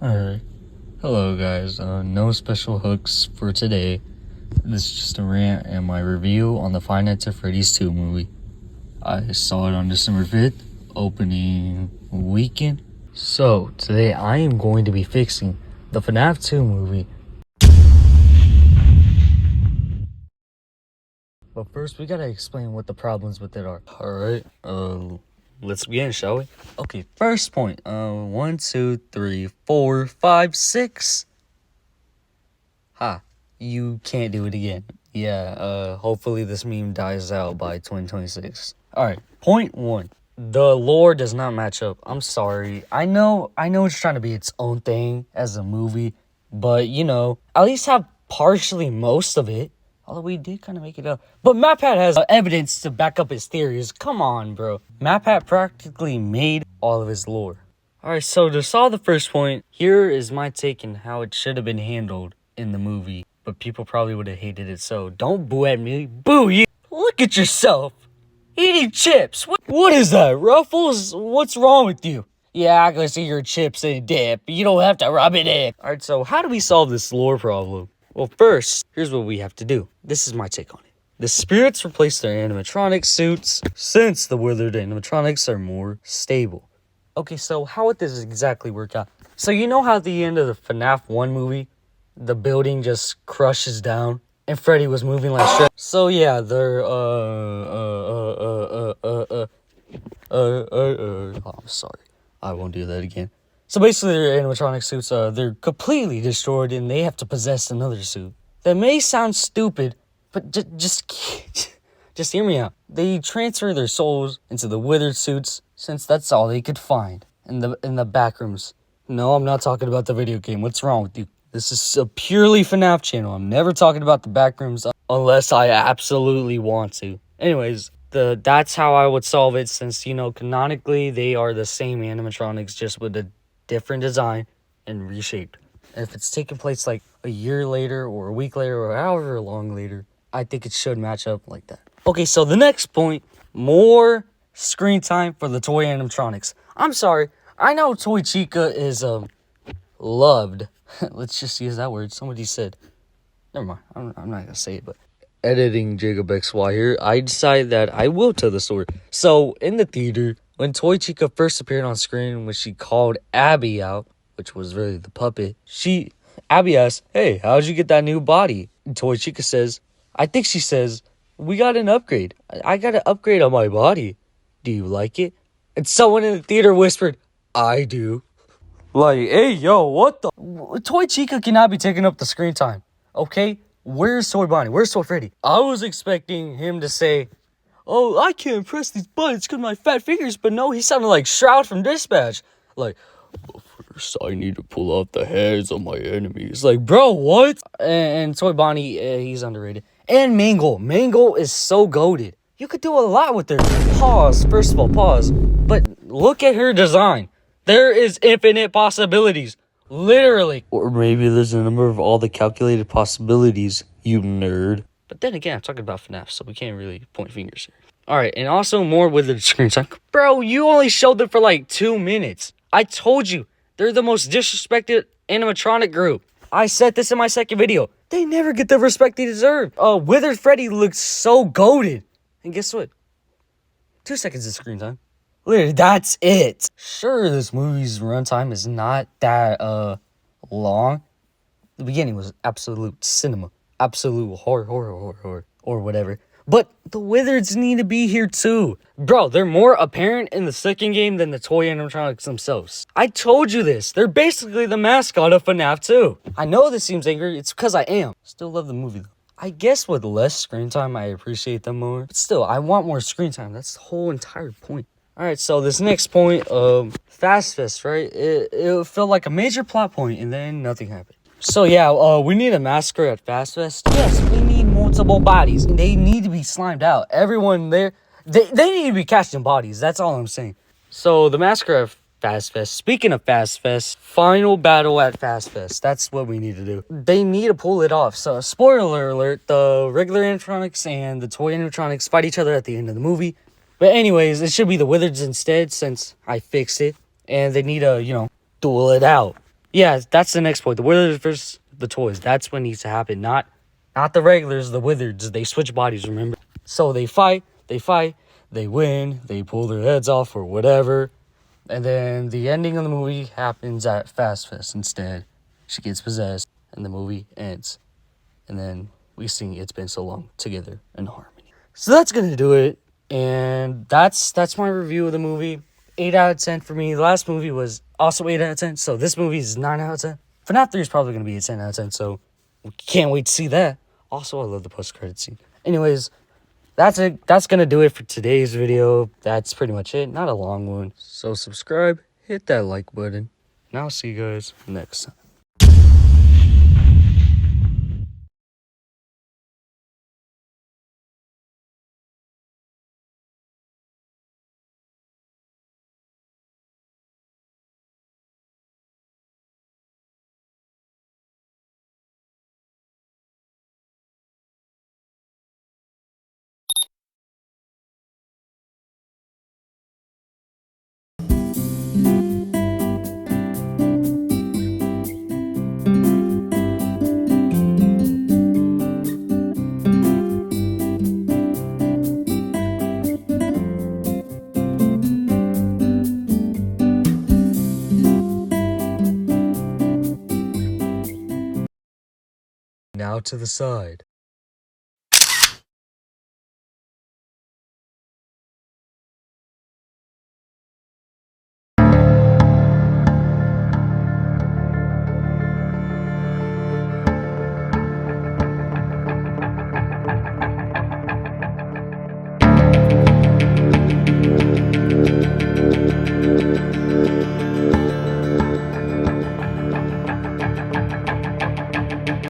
Alright. Hello guys, no special hooks for today. This is just a rant and my review on the Five Nights at Freddy's 2 movie. I saw it on December 5th, opening weekend. So, today I am going to be fixing the FNAF 2 movie. But first, we gotta explain what the problems with it are. Alright, let's begin, shall we? Okay, first point. 1, 2, 3, 4, 5, 6. Ha. You can't do it again. Yeah, hopefully this meme dies out by 2026. Alright, point 1. The lore does not match up. I'm sorry. I know it's trying to be its own thing as a movie, but at least have partially most of it. Although we did kind of make it up. But MatPat has evidence to back up his theories. Come on, bro. MatPat practically made all of his lore. Alright, so to solve the first point, here is my take on how it should have been handled in the movie. But people probably would have hated it, so don't boo at me. Boo you! Look at yourself! Eating chips! What is that, Ruffles? What's wrong with you? Yeah, I can see your chips and dip. You don't have to rub it in. Alright, so how do we solve this lore problem? Well, first, here's what we have to do. This is my take on it. The spirits replace their animatronic suits since the withered animatronics are more stable. Okay, so how would this exactly work out? So you know how at the end of the FNAF 1 movie, the building just crushes down and Freddy was moving like shit? So yeah, they're, I'm sorry. I won't do that again. So basically their animatronic suits, they're completely destroyed and they have to possess another suit. That may sound stupid, but just hear me out. They transfer their souls into the withered suits since that's all they could find in the back rooms. No, I'm not talking about the video game. What's wrong with you? This is a purely FNAF channel. I'm never talking about the back rooms unless I absolutely want to. Anyways, that's how I would solve it since, canonically they are the same animatronics just with a different design and reshaped. And if it's taking place like a year later or a week later or however long later, I think it should match up like that. Okay, so the next point, more screen time for the toy animatronics. I'm sorry, I know Toy Chica is loved. Let's just use that word. Somebody said. Never mind. I'm not gonna say it, but editing Jacob XY here, I decided that I will tell the story. So in the theater, when Toy Chica first appeared on screen, when she called Abby out, which was really the puppet, Abby asked, "Hey, how'd you get that new body?" And Toy Chica says, I think she says, "We got an upgrade. I got an upgrade on my body. Do you like it?" And someone in the theater whispered, "I do." Like, hey, yo, what the? Toy Chica cannot be taking up the screen time, okay? Where's Toy Bonnie? Where's Toy Freddy? I was expecting him to say, "Oh, I can't press these buttons because my fat fingers," but no, he sounded like Shroud from Dispatch. Like, "But first I need to pull out the heads of my enemies." Like, bro, what? And Toy Bonnie, he's underrated. And Mangle. Mangle is so goated. You could do a lot with her. Pause. First of all, pause. But look at her design. There is infinite possibilities. Literally. Or maybe there's a number of all the calculated possibilities, you nerd. But then again, I'm talking about FNAF, so we can't really point fingers here. Alright, and also more with the screen time. Bro, you only showed them for like 2 minutes. I told you, they're the most disrespected animatronic group. I said this in my second video. They never get the respect they deserve. Withered Freddy looks so goated. And guess what? 2 seconds of screen time. Literally, that's it. Sure, this movie's runtime is not that long. The beginning was absolute cinema, absolute horror, or whatever. But the Withereds need to be here too. Bro, they're more apparent in the second game than the toy animatronics themselves. I told you this. They're basically the mascot of FNAF 2. I know this seems angry. It's because I am. Still love the movie though. I guess with less screen time, I appreciate them more. But still, I want more screen time. That's the whole entire point. Alright, so this next point, Fast Fest, right? It felt like a major plot point, and then nothing happened. So yeah, we need a massacre at Fast Fest. Yes, we need multiple bodies. They need to be slimed out. Everyone there, they need to be casting bodies. That's all I'm saying. So the massacre at Fast Fest. Speaking of Fast Fest, final battle at Fast Fest. That's what we need to do. They need to pull it off. So spoiler alert, the regular animatronics and the toy animatronics fight each other at the end of the movie. But anyways, it should be the Withereds instead since I fixed it. And they need to, duel it out. Yeah, that's the next point. The Withereds versus the Toys. That's what needs to happen. Not the regulars, the Withereds. They switch bodies, remember? So they fight, they win, they pull their heads off or whatever. And then the ending of the movie happens at Fast Fest instead. She gets possessed, and the movie ends. And then we sing It's Been So Long together in harmony. So that's gonna do it. And that's my review of the movie. 8 out of 10 for me. The last movie was also 8 out of 10. So this movie is 9 out of 10. FNAF 3 is probably gonna be a 10 out of 10. So we can't wait to see that. Also, I love the post-credit scene. Anyways, that's it. That's gonna do it for today's video. That's pretty much it. Not a long one. So subscribe, hit that like button, and I'll see you guys next time. Now to the side.